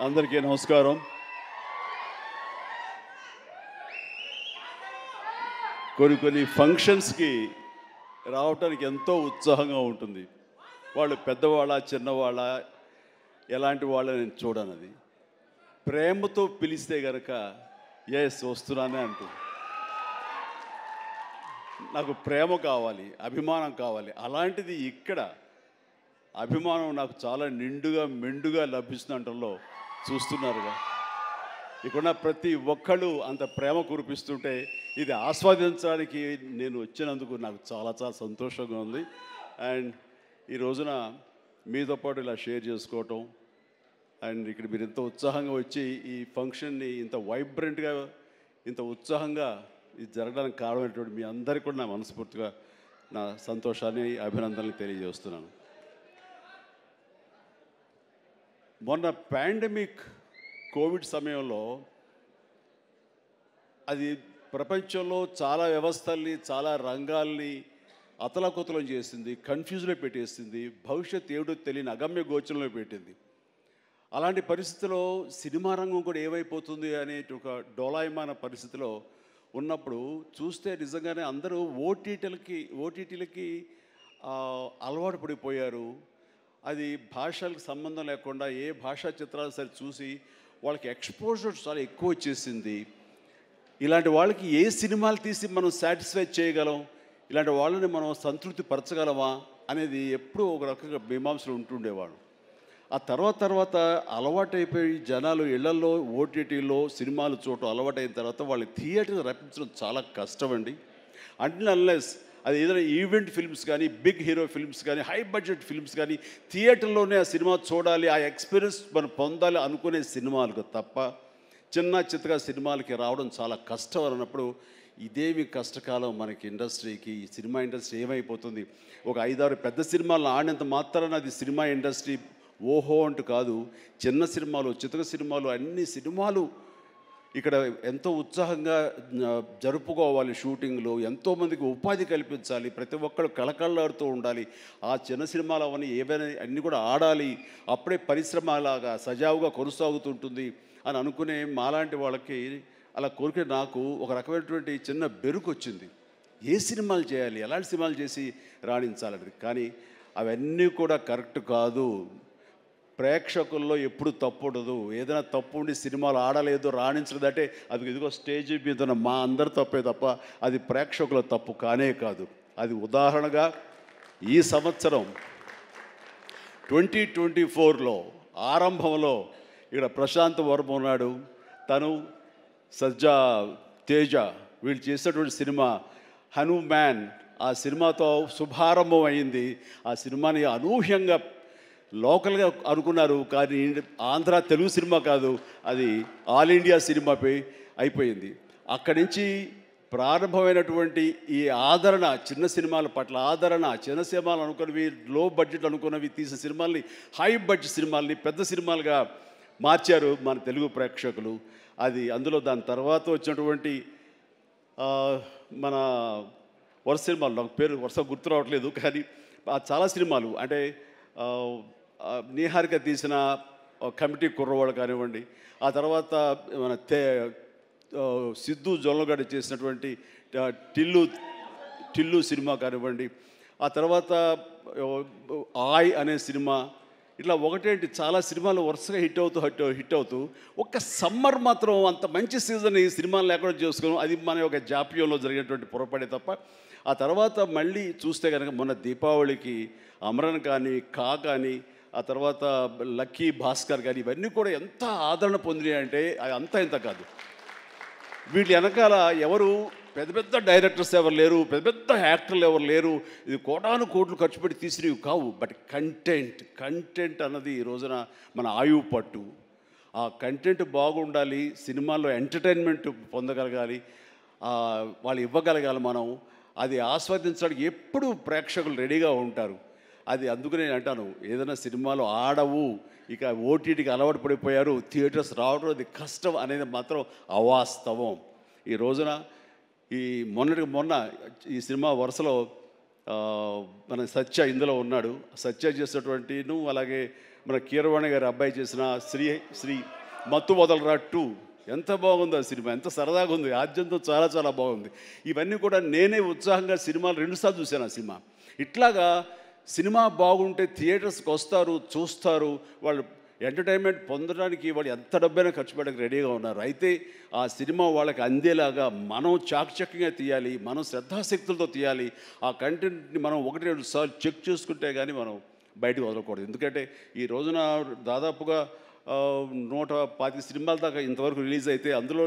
అందరికీ నమస్కారం. కొన్ని ఫంక్షన్స్కి రావటానికి ఎంతో ఉత్సాహంగా ఉంటుంది. వాళ్ళు పెద్దవాళ్ళ చిన్నవాళ్ళ ఎలాంటి వాళ్ళని నేను చూడనది. ప్రేమతో పిలిస్తే కనుక ఎస్ వస్తున్నానే అంటుంది. నాకు ప్రేమ కావాలి, అభిమానం కావాలి. అలాంటిది ఇక్కడ అభిమానం నాకు చాలా నిండుగా మెండుగా లభిస్తుండటంలో చూస్తున్నారుగా. ఇక్కడ ప్రతి ఒక్కళ్ళు అంత ప్రేమ కురిపిస్తుంటే ఇది ఆస్వాదించడానికి నేను వచ్చినందుకు నాకు చాలా చాలా సంతోషంగా ఉంది. అండ్ ఈ రోజున మీతో పాటు ఇలా షేర్ చేసుకోవటం అండ్ ఇక్కడ మీరు ఇంత ఉత్సాహంగా వచ్చి ఈ ఫంక్షన్ని ఇంత వైబ్రెంట్గా ఇంత ఉత్సాహంగా ఇది జరగడానికి కారణమైనటువంటి మీ అందరికీ కూడా నా మనస్ఫూర్తిగా నా సంతోషాన్ని అభినందనలు తెలియజేస్తున్నాను. మొన్న పాండమిక్ కోవిడ్ సమయంలో అది ప్రపంచంలో చాలా వ్యవస్థల్ని చాలా రంగాల్ని అతలాకుతలం చేసింది, కన్ఫ్యూజ్లో పెట్టేసింది, భవిష్యత్తు ఏమిటో తెలియని అగమ్య గోచరంలో పెట్టింది. అలాంటి పరిస్థితిలో సినిమా రంగం కూడా ఏమైపోతుంది అనే ఒక డోలాయమాన పరిస్థితిలో ఉన్నప్పుడు చూస్తే నిజంగానే అందరూ ఓటీటీలకి అలవాటు పడిపోయారు. అది భాషలకు సంబంధం లేకుండా ఏ భాషా చిత్రాలు సరే చూసి వాళ్ళకి ఎక్స్పోజర్ చాలా ఎక్కువ వచ్చేసింది. ఇలాంటి వాళ్ళకి ఏ సినిమాలు తీసి మనం సాటిస్ఫై చేయగలం, ఇలాంటి వాళ్ళని మనం సంతృప్తి పరచగలమా అనేది ఎప్పుడూ ఒక రకంగా మీమాంసలు ఉంటుండేవాడు. ఆ తర్వాత అలవాటైపోయి జనాలు ఇళ్లలో ఓటీటీలో సినిమాలు చూడటం అలవాటైన తర్వాత వాళ్ళని థియేటర్కి రప్పించడం చాలా కష్టం అండి. అన్లెస్ అది ఏదైనా ఈవెంట్ ఫిల్మ్స్ కానీ, బిగ్ హీరో ఫిల్మ్స్ కానీ, హై బడ్జెట్ ఫిల్మ్స్ కానీ థియేటర్లోనే ఆ సినిమా చూడాలి, ఆ ఎక్స్పీరియన్స్ మనం పొందాలి అనుకునే సినిమాలకు తప్ప చిన్నగా సినిమాలకి రావడం చాలా కష్టం అన్నప్పుడు ఇదేమి కష్టకాలం మనకి ఇండస్ట్రీకి. ఈ సినిమా ఇండస్ట్రీ ఏమైపోతుంది? ఒక 5-6 పెద్ద సినిమాలను ఆడినంత మాత్రాన అది సినిమా ఇండస్ట్రీ ఓహో అంటూ కాదు. చిన్న సినిమాలు, చితక సినిమాలు, అన్ని సినిమాలు ఇక్కడ ఎంతో ఉత్సాహంగా జరుపుకోవాలి. షూటింగ్లో ఎంతోమందికి ఉపాధి కల్పించాలి, ప్రతి ఒక్కరు కళకళలాడుతూ ఉండాలి. ఆ చిన్న సినిమాలు అవన్నీ ఏవైనా అన్నీ కూడా ఆడాలి, అప్పుడే పరిశ్రమ అలాగా సజావుగా కొనసాగుతుంటుంది అని అనుకునే మాలాంటి వాళ్ళకి అలా కోరిక నాకు ఒక రకమైనటువంటి చిన్న బెరుకు వచ్చింది. ఏ సినిమాలు చేయాలి, ఎలాంటి సినిమాలు చేసి రాణించాలనేది. కానీ అవన్నీ కూడా కరెక్ట్ కాదు. ప్రేక్షకుల్లో ఎప్పుడు తప్పు ఉండదు. ఏదైనా తప్పు ఉండి సినిమాలు ఆడలేదు, రాణించలేదంటే అది ఇదిగో స్టేజ్ మీద ఉన్న మా అందరి తప్పే తప్ప అది ప్రేక్షకుల తప్పు కానే కాదు. అది ఉదాహరణగా ఈ సంవత్సరం 2024లో ఆరంభంలో ఇక్కడ ప్రశాంత్ వర్మ ఉన్నాడు, తను సజ్జా తేజ వీళ్ళు చేసినటువంటి సినిమా హనుమాన్, ఆ సినిమాతో శుభారంభం అయింది. ఆ సినిమాని అనూహ్యంగా లోకల్గా అనుకున్నారు, కానీ ఆంధ్ర తెలుగు సినిమా కాదు, అది ఆల్ ఇండియా సినిమాపై అయిపోయింది. అక్కడి నుంచి ప్రారంభమైనటువంటి ఈ ఆదరణ, చిన్న సినిమాల పట్ల ఆదరణ, చిన్న సినిమాలు అనుకున్నవి, లో బడ్జెట్ అనుకున్నవి తీసిన సినిమాల్ని హై బడ్జెట్ సినిమాల్ని పెద్ద సినిమాలుగా మార్చారు మన తెలుగు ప్రేక్షకులు. అది అందులో దాని తర్వాత వచ్చినటువంటి మన వరుస సినిమాలు, నాకు పేరు వరుస గుర్తు రావట్లేదు, కానీ చాలా సినిమాలు అంటే నీహారిక తీసిన కమిటీ కుర్రవాళ్ళు కానివ్వండి, ఆ తర్వాత మన సిద్ధు జొల్లగడ్డ చేసినటువంటి టిల్లు సినిమా కానివ్వండి, ఆ తర్వాత ఆయ్ అనే సినిమా, ఇట్లా ఒకటేంటి చాలా సినిమాలు వరుసగా హిట్ అవుతూ ఒక్క సమ్మర్ మాత్రం అంత మంచి సీజన్ ఈ సినిమాలు లేకుండా చేసుకున్నాం. అది మన యొక్క జాప్యంలో జరిగినటువంటి పొరపాటే తప్ప ఆ తర్వాత మళ్ళీ చూస్తే కనుక మొన్న దీపావళికి అమరన్ కానీ, కా కానీ, ఆ తర్వాత లక్కీ భాస్కర్ కానీ ఇవన్నీ కూడా ఎంత ఆదరణ పొందినాయి అంటే అంతా ఇంత కాదు. వీటి వెనకాల ఎవరు పెద్ద పెద్ద డైరెక్టర్స్ ఎవరు లేరు, పెద్ద పెద్ద యాక్టర్లు ఎవరు లేరు. ఇది కోటాను కోట్లు ఖర్చు పెట్టి తీసినవి కావు. బట్ కంటెంట్ అన్నది ఈ రోజున మన ఆయువు పట్టు. ఆ కంటెంట్ బాగుండాలి, సినిమాల్లో ఎంటర్టైన్మెంట్ పొందగలగాలి, వాళ్ళు ఇవ్వగలగాలి. మనం అది ఆస్వాదించడానికి ఎప్పుడు ప్రేక్షకులు రెడీగా ఉంటారు. అది అందుకనే నేను అంటాను, ఏదైనా సినిమాలు ఆడవు, ఇక ఓటీటీకి అలవాటు పడిపోయారు, థియేటర్స్ రావడం అది కష్టం అనేది మాత్రం అవాస్తవం. ఈ రోజున మొన్న ఈ సినిమా వరుసలో మన సత్య ఇందులో ఉన్నాడు. సత్య చేసినటువంటి అలాగే మన కీరవాణి గారి అబ్బాయి చేసిన శ్రీ మత్తు వదలరా 2 ఎంత బాగుంది ఆ సినిమా, ఎంత సరదాగా ఉంది, ఆద్యంతం చాలా చాలా బాగుంది. ఇవన్నీ కూడా నేనే ఉత్సాహంగా సినిమాలు 2 సార్లు చూశాను ఆ సినిమా. ఇట్లాగా సినిమా బాగుంటే థియేటర్స్కి వస్తారు, చూస్తారు, వాళ్ళు ఎంటర్టైన్మెంట్ పొందడానికి వాళ్ళు ఎంత డబ్బైనా ఖర్చు పెట్టడానికి రెడీగా ఉన్నారు. అయితే ఆ సినిమా వాళ్ళకి అందేలాగా మనం చాకచక్యంగా తీయాలి, మనం శ్రద్ధాశక్తులతో తీయాలి. ఆ కంటెంట్ని మనం 1-2 సార్లు చెక్ చేసుకుంటే కానీ మనం బయటకు వదలకూడదు. ఎందుకంటే ఈ రోజున దాదాపుగా 125 సినిమాల దాకా ఇంతవరకు రిలీజ్ అయితే అందులో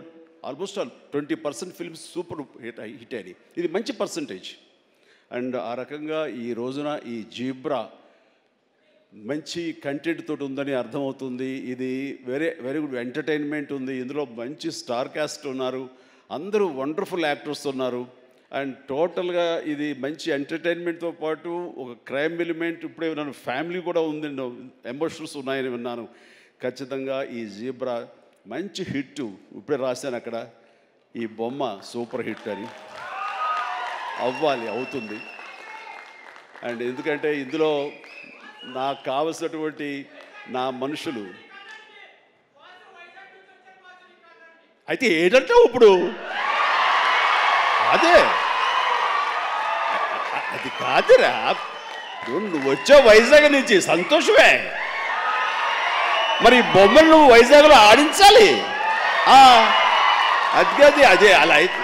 ఆల్మోస్ట్ 20% ఫిల్మ్స్ సూపర్ హిట్ అయినాయి. ఇది మంచి పర్సంటేజ్. అండ్ ఆ రకంగా ఈ రోజున ఈ జీబ్రా మంచి కంటెంట్ తోటి ఉందని అర్థమవుతుంది. ఇది వెరీ గుడ్ ఎంటర్టైన్మెంట్ ఉంది. ఇందులో మంచి స్టార్ కాస్ట్ ఉన్నారు, అందరూ వండర్ఫుల్ యాక్టర్స్ ఉన్నారు. అండ్ టోటల్గా ఇది మంచి ఎంటర్టైన్మెంట్తో పాటు ఒక క్రైమ్ ఎలిమెంట్, ఇప్పుడే విన్నాను ఫ్యామిలీ కూడా ఉంది, ఎమోషన్స్ ఉన్నాయని విన్నాను. ఖచ్చితంగా ఈ జీబ్రా మంచి హిట్. ఇప్పుడే రాశాను అక్కడ, ఈ బొమ్మ సూపర్ హిట్ అని. అవ్వాలి, అవుతుంది. అండ్ ఎందుకంటే ఇందులో నాకు కావలసినటువంటి నా మనుషులు అయితే ఏంటంటావు ఇప్పుడు, అదే అది కాదురా, నువ్వు వచ్చావు వైజాగ్ నుంచి, సంతోషమే. మరి బొమ్మలు నువ్వు వైజాగ్లో ఆడించాలి. అది అదే అలా అయితే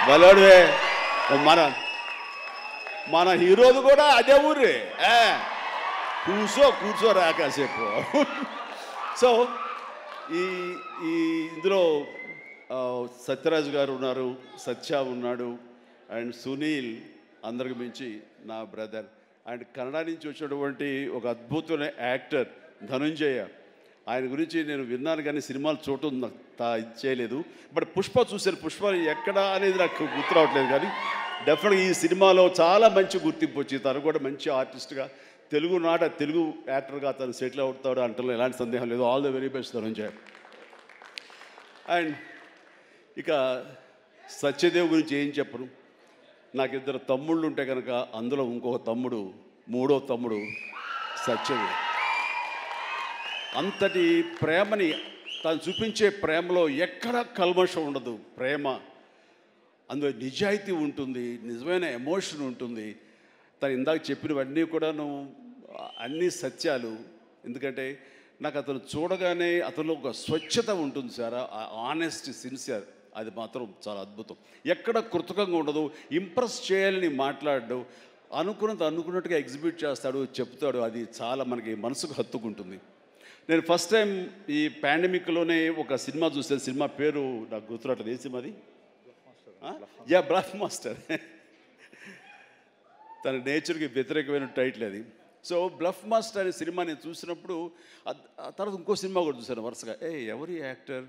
బలోడువే. మన హీరోది కూడా అదే ఊరే. కూర్చోరా కాసేపు. సో ఈ ఇందులో సత్యరాజు గారు ఉన్నారు, సత్య ఉన్నాడు, అండ్ సునీల్, అందరికి మించి నా బ్రదర్. అండ్ కన్నడ నుంచి వచ్చినటువంటి ఒక అద్భుతమైన యాక్టర్ ధనుంజయ. ఆయన గురించి నేను విన్నాను కానీ సినిమాలు చూడటం నాకు చేయలేదు. బట్ పుష్ప చూశాను. పుష్ప ఎక్కడ అనేది నాకు గుర్తు రావట్లేదు, కానీ డెఫినెట్గా ఈ సినిమాలో చాలా మంచి గుర్తింపు వచ్చి తను కూడా మంచి ఆర్టిస్ట్గా తెలుగు యాక్టర్గా తను సెటిల్ అవుతాడు అంటలో ఎలాంటి సందేహం లేదు. All the very best Dhananjaya. And ఇక సత్యదేవ్ గురించి ఏం చెప్పను. నాకు 2 తమ్ముళ్ళు ఉంటే కనుక అందులో ఇంకొక తమ్ముడు, 3వ తమ్ముడు సత్యదేవ్. అంతటి ప్రేమని తను చూపించే ప్రేమలో ఎక్కడ కల్మషం ఉండదు. ప్రేమ అందులో నిజాయితీ ఉంటుంది, నిజమైన ఎమోషన్ ఉంటుంది. తను ఇందాక చెప్పినవన్నీ కూడాను అన్నీ సత్యాలు. ఎందుకంటే నాకు అతను చూడగానే అతనిలో ఒక స్వచ్ఛత ఉంటుంది సార్, ఆనెస్ట్, సిన్సియర్. అది మాత్రం చాలా అద్భుతం. ఎక్కడ కృతకంగా ఉండదు, ఇంప్రెస్ చేయాలని మాట్లాడడు, అనుకున్నట్టుగా ఎగ్జిబిట్ చేస్తాడు, చెప్తాడు. అది చాలా మనకి మనసుకు హత్తుకుంటుంది. నేను ఫస్ట్ టైం ఈ పాండమిక్లోనే ఒక సినిమా చూసాను. సినిమా పేరు నాకు గుర్తురాట్లేదు. ఏ సినిమా అది? Bluff master. తన నేచర్కి వ్యతిరేకమైన టైటిల్ అది. సో బ్లఫ్ మాస్టర్ అనే సినిమా నేను చూసినప్పుడు ఆ తర్వాత ఇంకో సినిమా కూడా చూశాను వరుసగా. ఎవరి యాక్టర్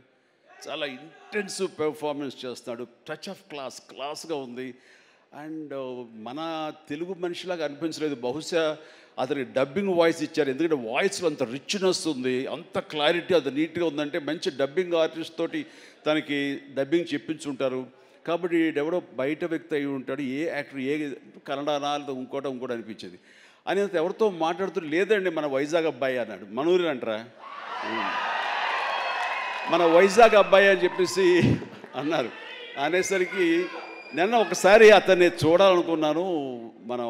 చాలా ఇంటెన్సివ్ పెర్ఫార్మెన్స్ చేస్తున్నాడు, టచ్ ఆఫ్ క్లాస్గా ఉంది. అండ్ మన తెలుగు మనిషిలాగా అనిపించలేదు. బహుశా అతనికి డబ్బింగ్ వాయిస్ ఇచ్చారు, ఎందుకంటే వాయిస్లో అంత రిచ్నెస్ ఉంది, అంత క్లారిటీ, అంత నీట్గా ఉందంటే మంచి డబ్బింగ్ ఆర్టిస్ట్ తోటి తనకి డబ్బింగ్ చెప్పించుంటారు. కాబట్టి ఎవడో బయట వ్యక్తి అయి ఉంటాడు. ఏ యాక్టర్, ఏ కన్నడనా లేదా ఇంకోటి అనిపించేది. అని ఎవరితో మాట్లాడుతూ, లేదండి మన వైజాగ్ అబ్బాయి అన్నాడు. మనూరి అంటారా, మన వైజాగ్ అబ్బాయి అని చెప్పేసి అన్నారు. అనేసరికి నిన్న ఒకసారి అతన్ని చూడాలనుకున్నాను, మనం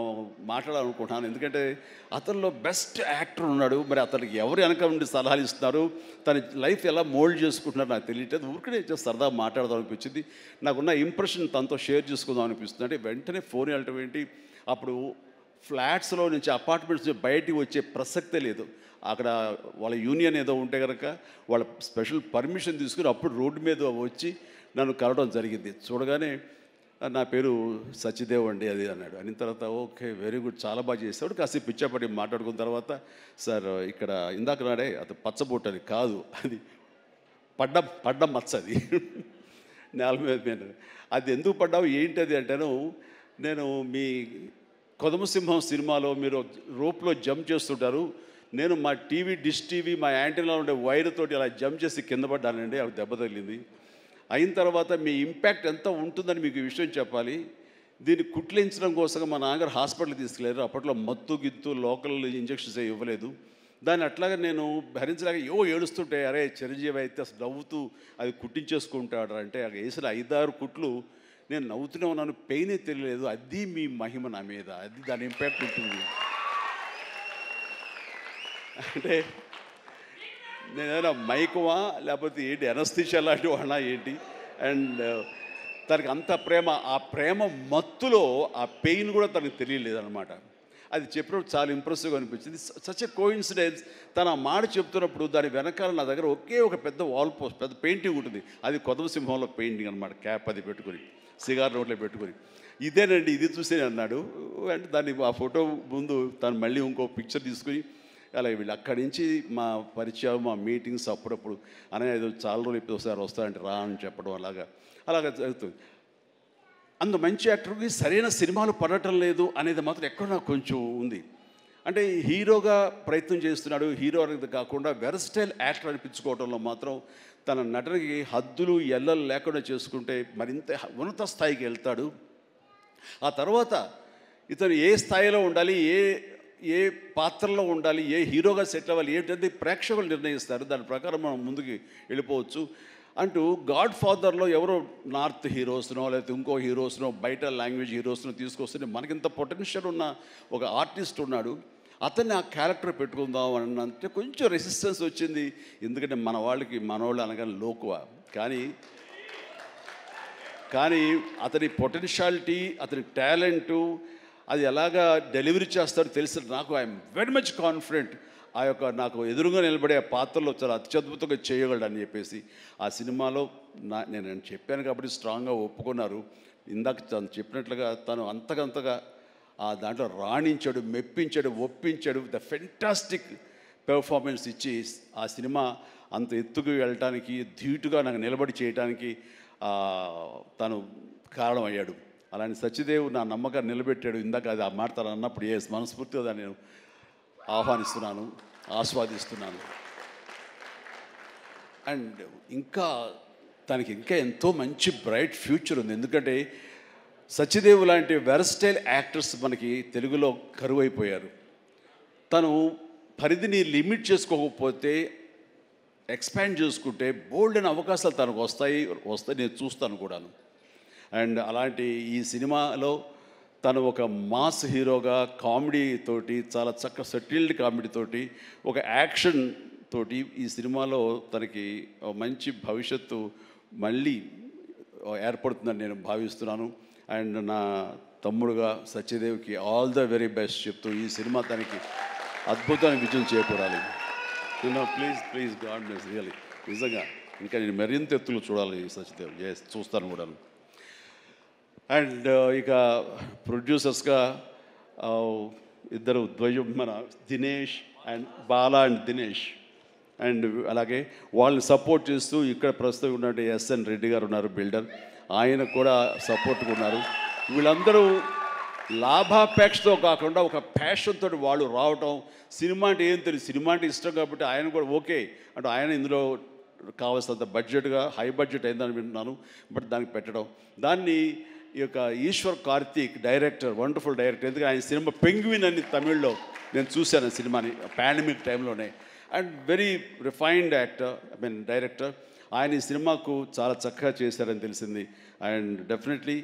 మాట్లాడాలనుకుంటున్నాను. ఎందుకంటే అతనిలో బెస్ట్ యాక్టర్ ఉన్నాడు. మరి అతనికి ఎవరు వెనక నుండి సలహాలు ఇస్తున్నారు, తన లైఫ్ ఎలా మోల్డ్ చేసుకుంటున్నారు నాకు తెలియట్లేదు. ఊరికనే సరదా మాట్లాడదాం అనిపించింది. నాకున్న ఇంప్రెషన్ తనతో షేర్ చేసుకుందాం అనిపిస్తుంది. అంటే వెంటనే ఫోన్ వెళ్ళటం ఏంటి, అప్పుడు ఫ్లాట్స్లో నుంచి, అపార్ట్మెంట్స్ నుంచి బయటికి వచ్చే ప్రసక్తే లేదు. అక్కడ వాళ్ళ యూనియన్ ఏదో ఉంటే కనుక వాళ్ళ స్పెషల్ పర్మిషన్ తీసుకుని అప్పుడు రోడ్డు మీద వచ్చి నన్ను కలవడం జరిగింది. చూడగానే నా పేరు సత్యదేవ్ అండి అది అన్నాడు. అయిన తర్వాత ఓకే వెరీ గుడ్, చాలా బాగా చేస్తాడు. కాసేపు పిచ్చాపడి మాట్లాడుకున్న తర్వాత, సార్ ఇక్కడ ఇందాక నాడే అది పచ్చబొట్టు అని కాదు, అది పడ్డ మచ్చ, అది నేల మీద. అది ఎందుకు పడ్డావు ఏంటది అంటాను. నేను మీ కొదమసింహం సినిమాలో మీరు రోప్లో జంప్ చేస్తుంటారు, నేను మా డిష్ టీవీ మా యాంటీనాలో ఉండే వైర్ తోటి అలా జంప్ చేసి కింద పడ్డానండి, అవి దెబ్బ తగిలింది. అయిన తర్వాత మీ ఇంపాక్ట్ ఎంత ఉంటుందని మీకు ఈ విషయం చెప్పాలి. దీన్ని కుట్లించడం కోసం మా నాన్నగారు హాస్పిటల్కి తీసుకెళ్ళారు. అప్పట్లో మత్తు గిత్తు లోకల్ ఇంజక్షన్స్ ఇవ్వలేదు. దాన్ని అట్లాగా నేను భరించలేక ఏడుస్తుంటే, అరే చిరంజీవి అయితే అసలు నవ్వుతూ అది కుట్టించేసుకుంటాడు అంటే, వేసిన 5-6 కుట్లు నేను నవ్వుతూనే ఉన్నాను, పెయినే తెలియలేదు. అది మీ మహిమ నా మీద, అది దాని ఇంపాక్ట్ ఉంటుంది. అంటే నేను ఏదైనా మైకువా లేకపోతే ఏంటి, ఎనస్థిషియా లాంటి వాడినా ఏంటి? అండ్ తనకి అంత ప్రేమ, ఆ ప్రేమ మత్తులో ఆ పెయిన్ కూడా తనకు తెలియలేదన్నమాట. అది చెప్పినప్పుడు చాలా ఇంప్రెసివ్గా అనిపించింది. Such a coincidence. తను ఆ మాట చెప్తున్నప్పుడు దాని వెనకాల నా దగ్గర ఒకే ఒక పెద్ద వాల్ పోస్ట్, పెద్ద పెయింటింగ్ ఉంటుంది. అది కొదమ సింహంలో పెయింటింగ్ అనమాట. క్యాప్ అది పెట్టుకుని, సిగార్ నోట్లో పెట్టుకుని, ఇదేనండి ఇది చూసి అన్నాడు. అంటే దాన్ని ఆ ఫోటో ముందు తను మళ్ళీ ఇంకో పిక్చర్ తీసుకుని, అలాగే వీళ్ళు అక్కడి నుంచి మా పరిచయం, మా మీటింగ్స్ అప్పుడప్పుడు అనేది చాలా రోజులు ఇప్పుడు ఒకసారి వస్తారంటే రా అని చెప్పడం, అలాగా జరుగుతుంది. అంత మంచి యాక్టర్కి సరైన సినిమాలు పడటం లేదు అనేది మాత్రం ఎక్కడ నాకు కొంచెం ఉంది. అంటే హీరోగా ప్రయత్నం చేస్తున్నాడు, హీరో అనేది కాకుండా వెరస్టైల్ యాక్టర్ అనిపించుకోవడంలో మాత్రం తన నటనకి హద్దులు ఎల్లలు లేకుండా చేసుకుంటే మరింత ఉన్నత స్థాయికి వెళ్తాడు. ఆ తర్వాత ఇతను ఏ స్థాయిలో ఉండాలి, ఏ పాత్రలో ఉండాలి, ఏ హీరోగా సెటిల్ అవ్వాలి ఏంటంటే ప్రేక్షకులు నిర్ణయిస్తారు. దాని ప్రకారం మనం ముందుకు వెళ్ళిపోవచ్చు అంటూ గాడ్ ఫాదర్లో ఎవరో నార్త్ హీరోస్నో లేకపోతే ఇంకో హీరోస్నో బయట లాంగ్వేజ్ హీరోస్నో తీసుకొస్తే మనకింత పొటెన్షియల్ ఉన్న ఒక ఆర్టిస్ట్ ఉన్నాడు, అతన్ని ఆ క్యారెక్టర్ పెట్టుకుందాం అని అంటే కొంచెం రెసిస్టెన్స్ వచ్చింది. ఎందుకంటే మన వాళ్ళు అనగానే లోకువ. కానీ అతని పొటెన్షియాలిటీ, అతని టాలెంటు, అది ఎలాగా డెలివరీ చేస్తారో తెలిసి నాకు ఐఎమ్ వెరీ మచ్ కాన్ఫిడెంట్ ఆ యొక్క నాకు ఎదురుగా నిలబడే ఆ పాత్రలో చాలా అత్యద్భుతంగా చేయగలడు అని చెప్పేసి ఆ సినిమాలో నేను చెప్పాను కాబట్టి స్ట్రాంగ్గా ఒప్పుకున్నారు. ఇందాక తను చెప్పినట్లుగా తను అంతకంతగా ఆ దాంట్లో రాణించాడు, మెప్పించాడు, ఒప్పించాడు. ద ఫెంటాస్టిక్ పెర్ఫార్మెన్స్ ఇచ్చి ఆ సినిమా అంత ఎత్తుకు వెళ్ళటానికి, ధీటుగా నాకు నిలబడి చేయడానికి తను కారణమయ్యాడు. అలాంటి సత్యదేవ్ నా నమ్మకాన్ని నిలబెట్టాడు. ఇందాక అది ఆ మాట తను అన్నప్పుడు మనస్ఫూర్తిగా దాన్ని నేను ఆహ్వానిస్తున్నాను, ఆస్వాదిస్తున్నాను. అండ్ తనకి ఇంకా ఎంతో మంచి బ్రైట్ ఫ్యూచర్ ఉంది. ఎందుకంటే సత్యదేవ్ లాంటి వెరస్టైల్ యాక్టర్స్ మనకి తెలుగులో కరువైపోయారు. తను పరిధిని లిమిట్ చేసుకోకపోతే, ఎక్స్పాండ్ చేసుకుంటే బోల్డ్ అయిన అవకాశాలు తనకు వస్తాయి నేను చూస్తాను కూడాను. అండ్ అలాంటి ఈ సినిమాలో తను ఒక మాస్ హీరోగా కామెడీ తోటి, చాలా చక్కగా సెటిల్డ్ కామెడీ తోటి, ఒక యాక్షన్ తోటి ఈ సినిమాలో తనకి మంచి భవిష్యత్తు మళ్ళీ ఏర్పడుతుందని నేను భావిస్తున్నాను. అండ్ నా తమ్ముడుగా సత్యదేవ్కి ఆల్ ద వెరీ బెస్ట్ చెప్తూ ఈ సినిమా తనకి అద్భుతమైన విజయం చేకూరాలి. Please God bless really. నిజంగా ఇంకా నేను మరింత ఎత్తులు చూడాలి సత్యదేవ్. చూస్తాను కూడాను. అండ్ ఇక ప్రొడ్యూసర్స్గా ఇద్దరు ద్వయం, మన Dinesh and Bala and Dinesh. And అలాగే వాళ్ళని సపోర్ట్ చేస్తూ ఇక్కడ ప్రస్తుతం ఉన్నటువంటి ఎస్ఎన్ రెడ్డి గారు ఉన్నారు, బిల్డర్. ఆయన కూడా సపోర్ట్గా ఉన్నారు. వీళ్ళందరూ లాభాపేక్షతో కాకుండా ఒక ప్యాషన్తో వాళ్ళు రావటం. సినిమా అంటే ఏం తెలియదు, సినిమా అంటే ఇష్టం కాబట్టి ఆయన కూడా ఓకే అంటే ఆయన ఇందులో కావాల్సినంత బడ్జెట్గా హై బడ్జెట్ అయిందని వింటున్నాను. బట్ దానికి పెట్టడం, దాన్ని ఈ యొక్క Eshwar Karthik director, wonderful director. ఎందుకంటే ఆయన సినిమా పెంగ్విన్ అని తమిళ్లో నేను చూశాను సినిమాని పాండమిక్ టైంలోనే. And very refined actor, director. ఆయన ఈ సినిమాకు చాలా చక్కగా చేశారని తెలిసింది. అండ్ డెఫినెట్లీ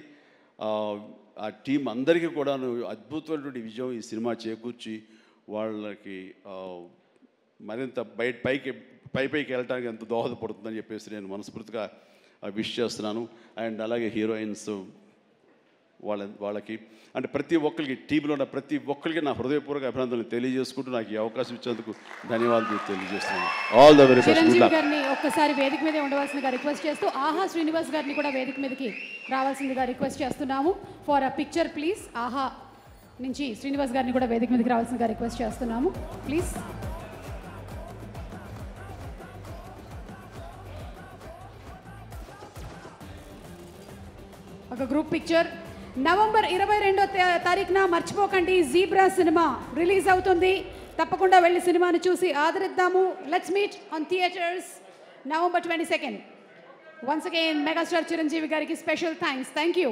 ఆ టీం అందరికీ కూడా అద్భుతమైనటువంటి విజయం ఈ సినిమా చేకూర్చి వాళ్ళకి మరింత పైకి వెళ్ళడానికి ఎంత దోహదపడుతుందని చెప్పేసి నేను మనస్ఫూర్తిగా విష్ చేస్తున్నాను. అండ్ అలాగే హీరోయిన్స్ వాళ్ళకి అంటే ప్రతి ఒక్కరికి, టీంలో ఉన్న ప్రతి ఒక్కరికి నా హృదయపూర్వక అభినందనలు తెలియజేసుకుంటూ నాకు ఈ అవకాశం ఇచ్చేందుకు ధన్యవాదాలు తెలియజేస్తున్నాను. All the very best. Chiranjeevi గారిని ఒక్కసారి వేదిక మీదే ఉండవలసిందిగా రిక్వెస్ట్ చేస్తూ ఆహా శ్రీనివాస్ గారిని కూడా వేదిక మీదకి రావాల్సిందిగా రిక్వెస్ట్ చేస్తున్నాము. For a picture please. ఆహా నుంచి శ్రీనివాస్ గారిని కూడా వేదిక మీదకి రావాల్సిందిగా రిక్వెస్ట్ చేస్తున్నాము ప్లీజ్. ఒక గ్రూప్ పిక్చర్. నవంబర్ 22వ తారీఖున మర్చిపోకండి, జీబ్రా సినిమా రిలీజ్ అవుతుంది. తప్పకుండా వెళ్ళి సినిమాను చూసి ఆదరిద్దాము. Let's meet on theatres November 22nd. Once again, megastar Chiranjeevi గారికి special thanks. Thank you.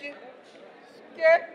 Skate